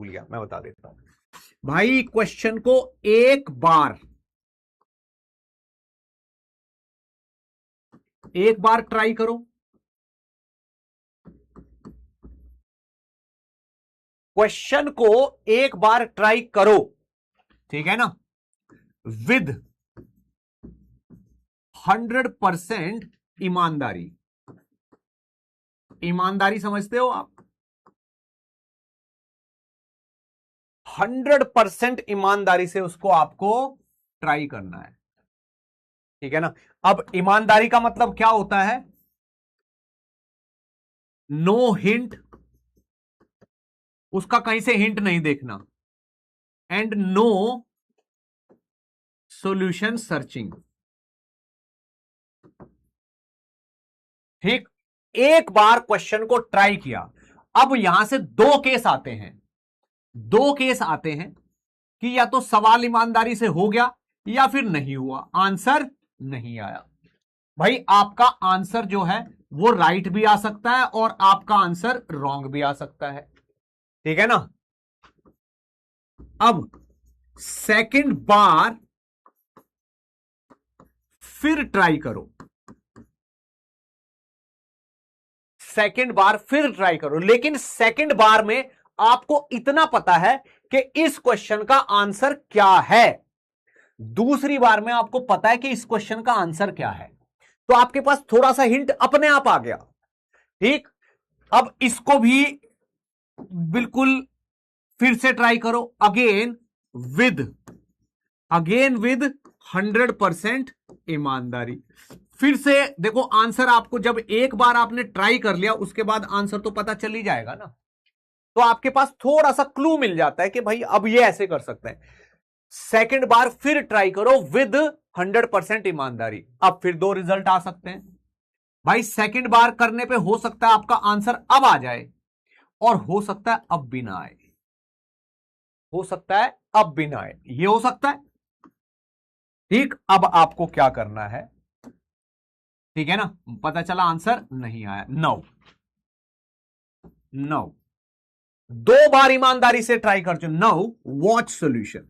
लिया, मैं बता देता हूं भाई। क्वेश्चन को एक बार ट्राई करो, क्वेश्चन को एक बार ट्राई करो, ठीक है ना, विद 100% ईमानदारी। ईमानदारी समझते हो आप? 100% ईमानदारी से उसको आपको ट्राई करना है, ठीक है ना। अब ईमानदारी का मतलब क्या होता है? नो हिंट, उसका कहीं से हिंट नहीं देखना, एंड नो सॉल्यूशन सर्चिंग, ठीक। एक बार क्वेश्चन को ट्राई किया। अब यहां से दो केस आते हैं कि या तो सवाल ईमानदारी से हो गया या फिर नहीं हुआ, आंसर नहीं आया। भाई आपका आंसर जो है वो राइट भी आ सकता है और आपका आंसर रॉन्ग भी आ सकता है, ठीक है ना। अब सेकंड बार फिर ट्राई करो, सेकंड बार फिर ट्राई करो, लेकिन सेकंड बार में आपको इतना पता है कि इस क्वेश्चन का आंसर क्या है। दूसरी बार में आपको पता है कि इस क्वेश्चन का आंसर क्या है, तो आपके पास थोड़ा सा हिंट अपने आप आ गया, ठीक। अब इसको भी बिल्कुल फिर से ट्राई करो, अगेन विद 100% ईमानदारी। फिर से देखो, आंसर आपको जब एक बार आपने ट्राई कर लिया उसके बाद आंसर तो पता चल ही जाएगा ना, तो आपके पास थोड़ा सा क्लू मिल जाता है कि भाई अब ये ऐसे कर सकते हैं। सेकंड बार फिर ट्राई करो विद 100% ईमानदारी, अब फिर दो रिजल्ट आ सकते हैं भाई। सेकंड बार करने पे हो सकता है आपका आंसर अब आ जाए और हो सकता है अब भी ना आए, हो सकता है अब भी ना आए, ये हो सकता है, ठीक। अब आपको क्या करना है, ठीक है ना, पता चला आंसर नहीं आया, 9 दो बार ईमानदारी से ट्राई कर चुके, 9 वॉच सॉल्यूशन,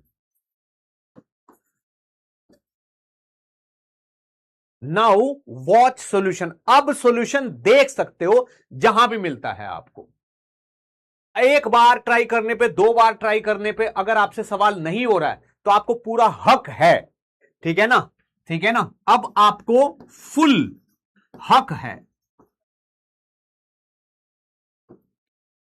9 वॉच सॉल्यूशन। अब सॉल्यूशन देख सकते हो जहां भी मिलता है आपको। एक बार ट्राई करने पे, दो बार ट्राई करने पे अगर आपसे सवाल नहीं हो रहा है तो आपको पूरा हक है, ठीक है ना, ठीक है ना। अब आपको फुल हक है,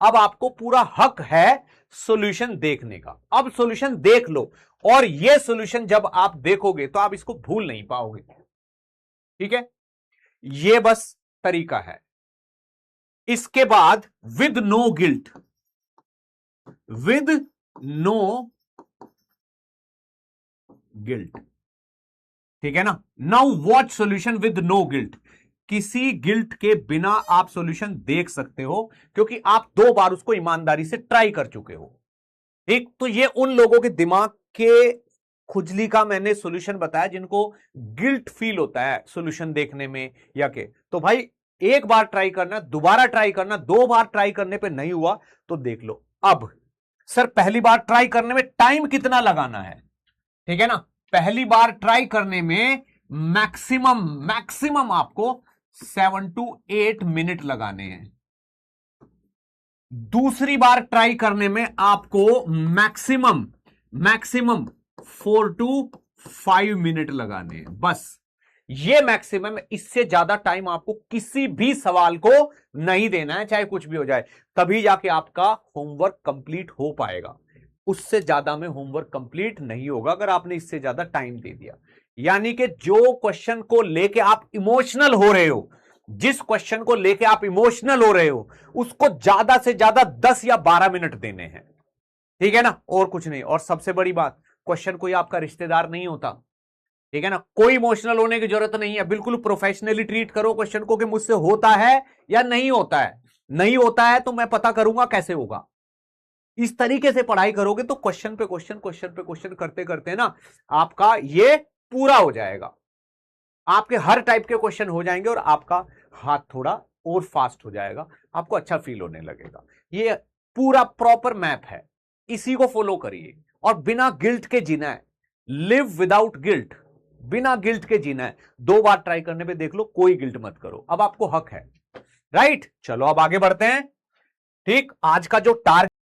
अब आपको पूरा हक है सॉल्यूशन देखने का। अब सॉल्यूशन देख लो, और यह सॉल्यूशन जब आप देखोगे तो आप इसको भूल नहीं पाओगे, ठीक है। यह बस तरीका है। इसके बाद with no guilt, with no guilt, ठीक है ना। Now watch solution with no guilt, किसी गिल्ट के बिना आप सॉल्यूशन देख सकते हो क्योंकि आप दो बार उसको ईमानदारी से ट्राई कर चुके हो, ठीक। तो ये उन लोगों के दिमाग के खुजली का मैंने सॉल्यूशन बताया जिनको गिल्ट फील होता है सॉल्यूशन देखने में या के। तो भाई एक बार ट्राई करना, दोबारा ट्राई करना, दो बार ट्राई करने पे नहीं हुआ तो देख लो। अब सर पहली बार ट्राई करने में टाइम कितना लगाना है, ठीक है ना। पहली बार ट्राई करने में मैक्सिमम आपको 7 to 8 मिनट लगाने हैं। दूसरी बार ट्राई करने में आपको मैक्सिमम 4 to 5 मिनट लगाने हैं, बस ये मैक्सिमम। इससे ज्यादा टाइम आपको किसी भी सवाल को नहीं देना है, चाहे कुछ भी हो जाए, तभी जाके आपका होमवर्क कंप्लीट हो पाएगा। उससे ज्यादा में होमवर्क कंप्लीट नहीं होगा अगर आपने इससे ज्यादा टाइम दे दिया। यानी कि जो क्वेश्चन को लेके आप इमोशनल हो रहे हो, जिस क्वेश्चन को लेके आप इमोशनल हो रहे हो, उसको ज्यादा से ज्यादा 10 या 12 मिनट देने हैं, ठीक है ना, और कुछ नहीं। और सबसे बड़ी बात, क्वेश्चन कोई आपका रिश्तेदार नहीं होता, ठीक है ना, कोई इमोशनल होने की जरूरत नहीं है। बिल्कुल प्रोफेशनली ट्रीट करो क्वेश्चन को कि मुझसे होता है या नहीं होता है। नहीं होता है तो मैं पता करूंगा कैसे होगा। इस तरीके से पढ़ाई करोगे तो क्वेश्चन पे क्वेश्चन करते करते ना आपका ये पूरा हो जाएगा। आपके हर टाइप के क्वेश्चन हो जाएंगे और आपका हाथ थोड़ा और फास्ट हो जाएगा, आपको अच्छा फील होने लगेगा। ये पूरा प्रॉपर मैप है, इसी को फॉलो करिए और बिना गिल्ट के जीना है। लिव विदाउट गिल्ट, बिना गिल्ट के जीना है। 2 बार ट्राई करने पे देख लो, कोई गिल्ट मत करो, अब आपको हक है। राइट, चलो अब आगे बढ़ते हैं। ठीक, आज का जो टारगेट